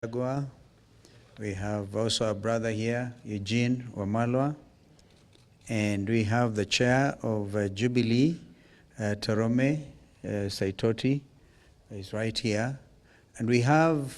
Gachagua. We have also a brother here, Eugene Wamalwa. And we have the chair of Jubilee, Tarome Saitoti, is right here. And we have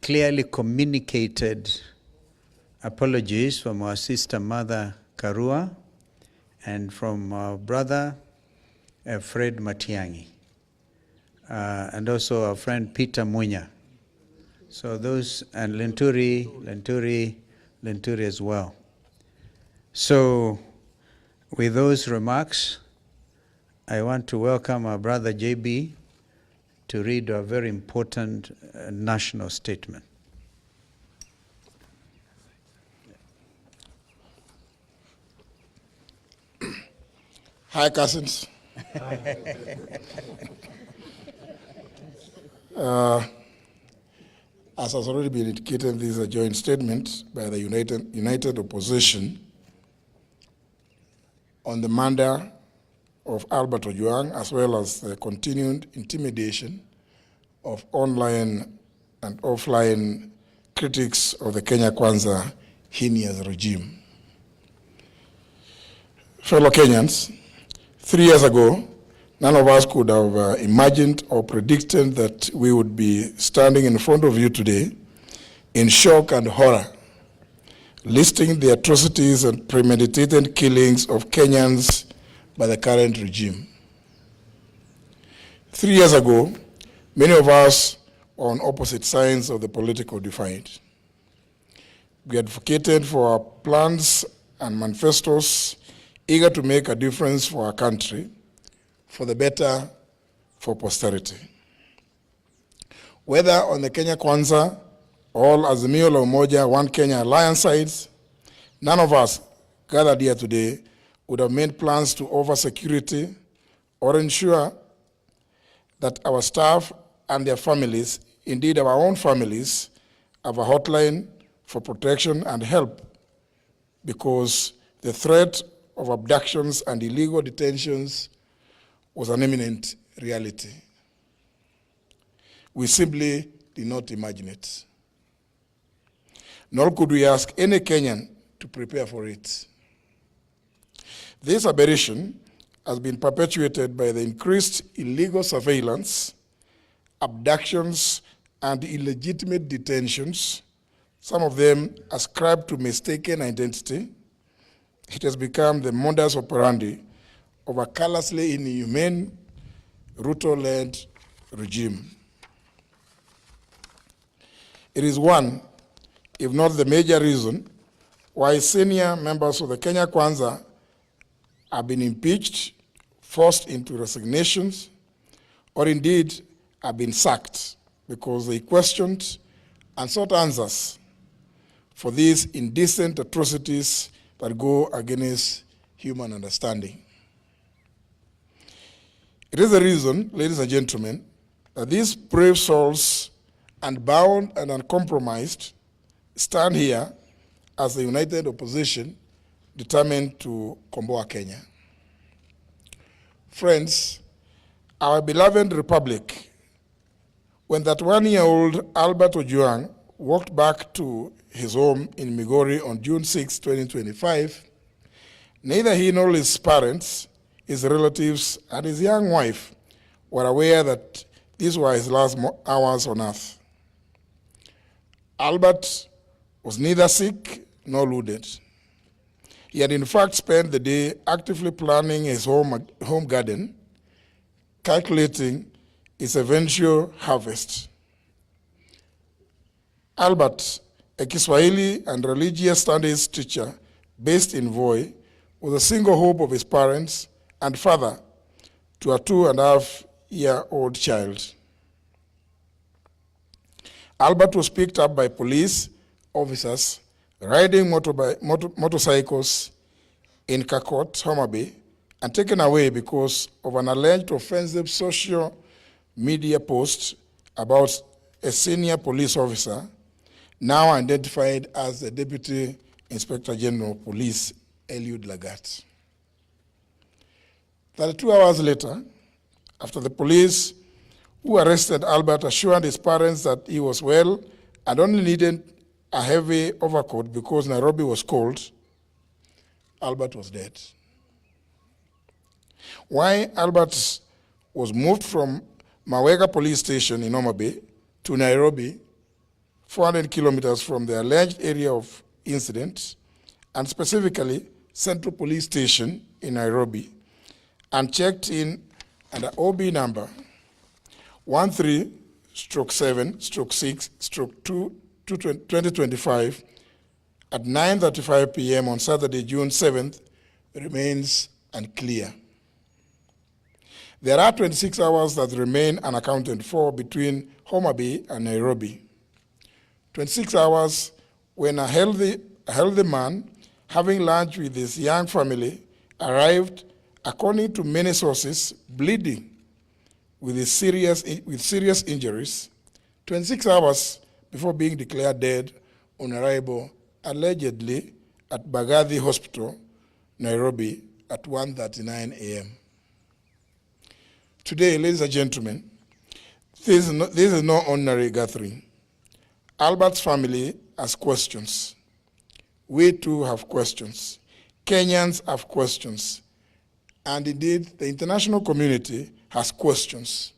clearly communicated apologies from our sister Mother Karua and from our brother Fred Matiang'i, and also our friend Peter Munya. So those, and Lenturi as well. So with those remarks, I want to welcome our brother JB to read a very important national statement. Hi, cousins. As has already been indicated, this is a joint statement by the United Opposition on the murder of Albert Ojwang, as well as the continued intimidation of online and offline critics of the Kenya Kwanza heinous regime. Fellow Kenyans, 3 years ago, none of us could have imagined or predicted that we would be standing in front of you today in shock and horror, listing the atrocities and premeditated killings of Kenyans by the current regime. 3 years ago, many of us were on opposite sides of the political divide. We advocated for our plans and manifestos, eager to make a difference for our country, for the better, for posterity. Whether on the Kenya Kwanza or Azimio la Umoja, One Kenya Alliance sides, none of us gathered here today would have made plans to offer security or ensure that our staff and their families, indeed our own families, have a hotline for protection and help, because the threat of abductions and illegal detentions was an imminent reality. We simply did not imagine it. Nor could we ask any Kenyan to prepare for it. This aberration has been perpetuated by the increased illegal surveillance, abductions, and illegitimate detentions, some of them ascribed to mistaken identity. It has become the modus operandi of a callously inhumane, Ruto-led regime. It is one, if not the major reason, why senior members of the Kenya Kwanza have been impeached, forced into resignations, or indeed have been sacked because they questioned and sought answers for these indecent atrocities that go against human understanding. It is the reason, ladies and gentlemen, that these brave souls, unbound and uncompromised, stand here as the united opposition determined to komboa Kenya. Friends, our beloved republic, when that 1-year-old Albert Ojwang walked back to his home in Migori on June 6, 2025, neither he nor his parents, his relatives, and his young wife were aware that these were his last hours on earth. Albert was neither sick nor wounded. He had in fact spent the day actively planning his home garden, calculating its eventual harvest. Albert, a Kiswahili and religious studies teacher based in Voi, was a single hope of his parents and father to a 2.5-year-old child. Albert was picked up by police officers riding motorcycles in Kakot, Homa Bay, and taken away because of an alleged offensive social media post about a senior police officer, now identified as the Deputy Inspector General of Police, Eliud Lagat. 32 hours later, after the police who arrested Albert assured his parents that he was well and only needed a heavy overcoat because Nairobi was cold, Albert was dead. Why Albert was moved from Mawega police station in Homa Bay to Nairobi, 400 kilometers from the alleged area of incident, and specifically Central Police Station in Nairobi, and checked in under OB number 13/7/6/2/2025 at 9:35 p.m. on Saturday, June 7th, remains unclear. There are 26 hours that remain unaccounted for between Homa Bay and Nairobi. 26 hours when a healthy man, having lunch with his young family, arrived, according to many sources, bleeding with serious injuries, 26 hours before being declared dead on arrival, allegedly at Bagathi Hospital, Nairobi, at 1:39 a.m. Today, ladies and gentlemen, this is no ordinary gathering. Albert's family has questions. We too have questions. Kenyans have questions. And indeed, the international community has questions.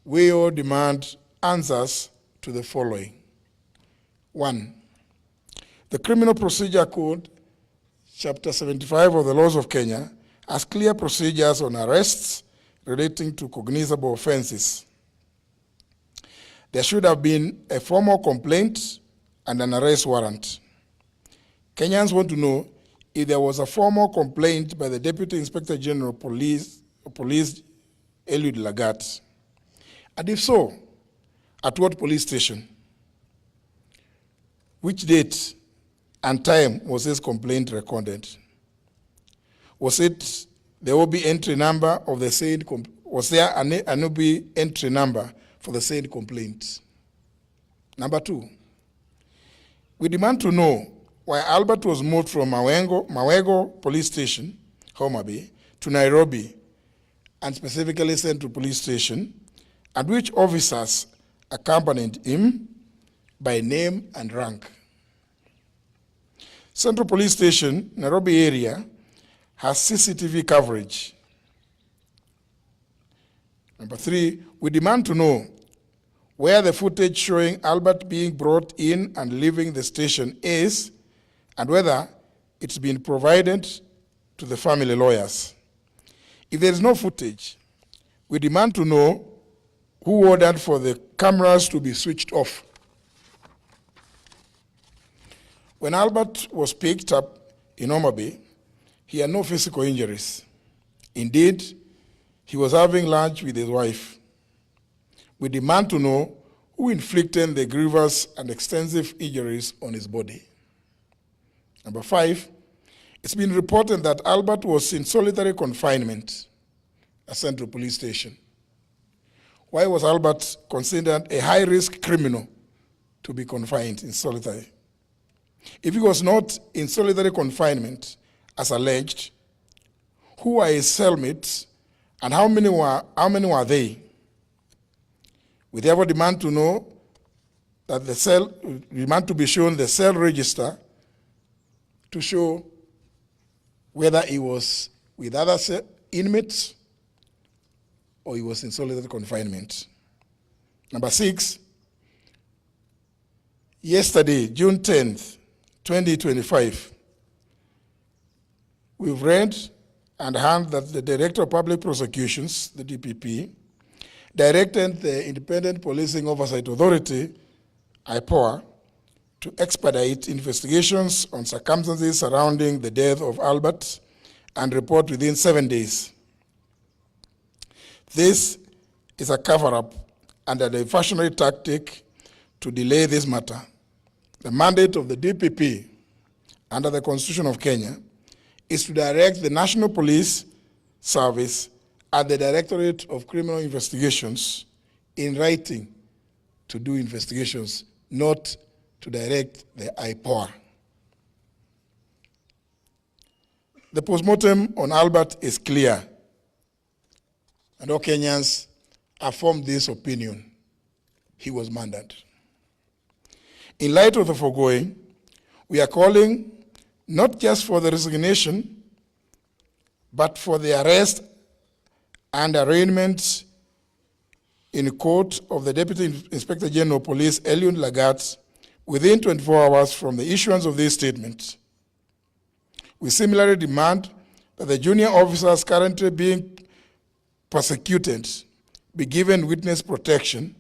We all demand answers to the following. 1, the Criminal Procedure Code, Chapter 75 of the Laws of Kenya, has clear procedures on arrests relating to cognizable offenses. There should have been a formal complaint and an arrest warrant. Kenyans want to know if there was a formal complaint by the Deputy Inspector General of Police Eliud Lagat, and if so, at what police station? Which date and time was this complaint recorded? Was it the OB entry number of the said was there an OB entry number for the said complaint? Number 2, we demand to know why Albert was moved from Mawego Police Station, Homa Bay, to Nairobi, and specifically Central Police Station, and which officers accompanied him by name and rank. Central Police Station, Nairobi area, has CCTV coverage. Number 3, we demand to know where the footage showing Albert being brought in and leaving the station is, and whether it's been provided to the family lawyers. If there is no footage, we demand to know who ordered for the cameras to be switched off. When Albert was picked up in Homa Bay, he had no physical injuries. Indeed, he was having lunch with his wife. We demand to know who inflicted the grievous and extensive injuries on his body. Number 5, it's been reported that Albert was in solitary confinement at Central Police Station. Why was Albert considered a high-risk criminal to be confined in solitary? If he was not in solitary confinement, as alleged, who are his cellmates and how many were they? We therefore demand to know that demand to be shown the cell register to show whether he was with other inmates or he was in solitary confinement. Number 6, yesterday, June 10th, 2025, we've read and heard that the Director of Public Prosecutions, the DPP, directed the Independent Policing Oversight Authority, IPOA, to expedite investigations on circumstances surrounding the death of Albert and report within 7 days. This is a cover-up and a diversionary tactic to delay this matter. The mandate of the DPP under the Constitution of Kenya is to direct the National Police Service and the Directorate of Criminal Investigations in writing to do investigations, not to direct the IPOA. The postmortem on Albert is clear, and all Kenyans have formed this opinion. He was murdered. In light of the foregoing, we are calling not just for the resignation, but for the arrest and arraignment in court of the Deputy Inspector General of Police, Eliud Lagat, within 24 hours from the issuance of this statement. We similarly demand that the junior officers currently being persecuted be given witness protection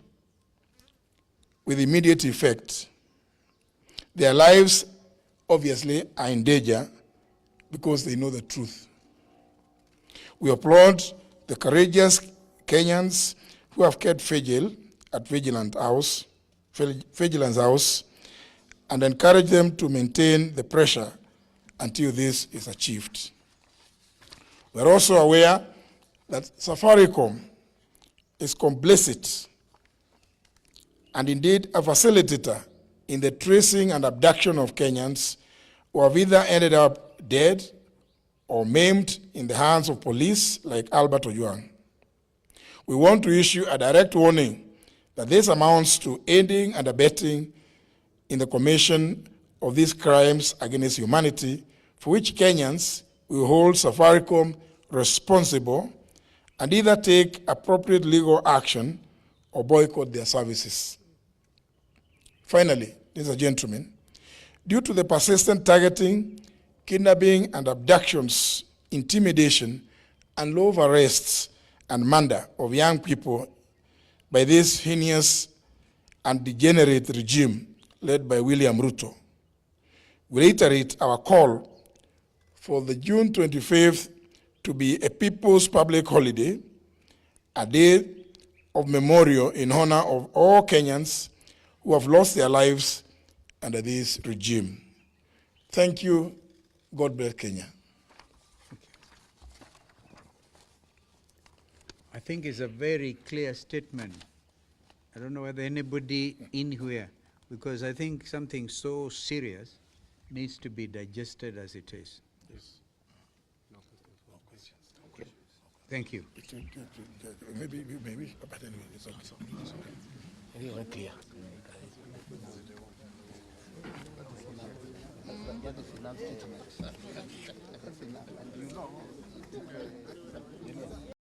with immediate effect. Their lives, obviously, are in danger because they know the truth. We applaud the courageous Kenyans who have kept vigil at Vigilance House, and encourage them to maintain the pressure until this is achieved. We are also aware that Safaricom is complicit and indeed a facilitator in the tracing and abduction of Kenyans who have either ended up dead or maimed in the hands of police like Albert Ojwang. We want to issue a direct warning that this amounts to aiding and abetting in the commission of these crimes against humanity, for which Kenyans will hold Safaricom responsible and either take appropriate legal action or boycott their services. Finally, ladies and gentlemen, due to the persistent targeting, kidnapping and abductions, intimidation, and love arrests and murder of young people by this heinous and degenerate regime led by William Ruto, we reiterate our call for the June 25th to be a people's public holiday, a day of memorial in honor of all Kenyans who have lost their lives under this regime. Thank you. God bless Kenya. I think it's a very clear statement. I don't know whether anybody in here, because I think something so serious needs to be digested as it is. Yes. No questions. Thank you. Maybe, but anyway, it's okay. Anyway, clear.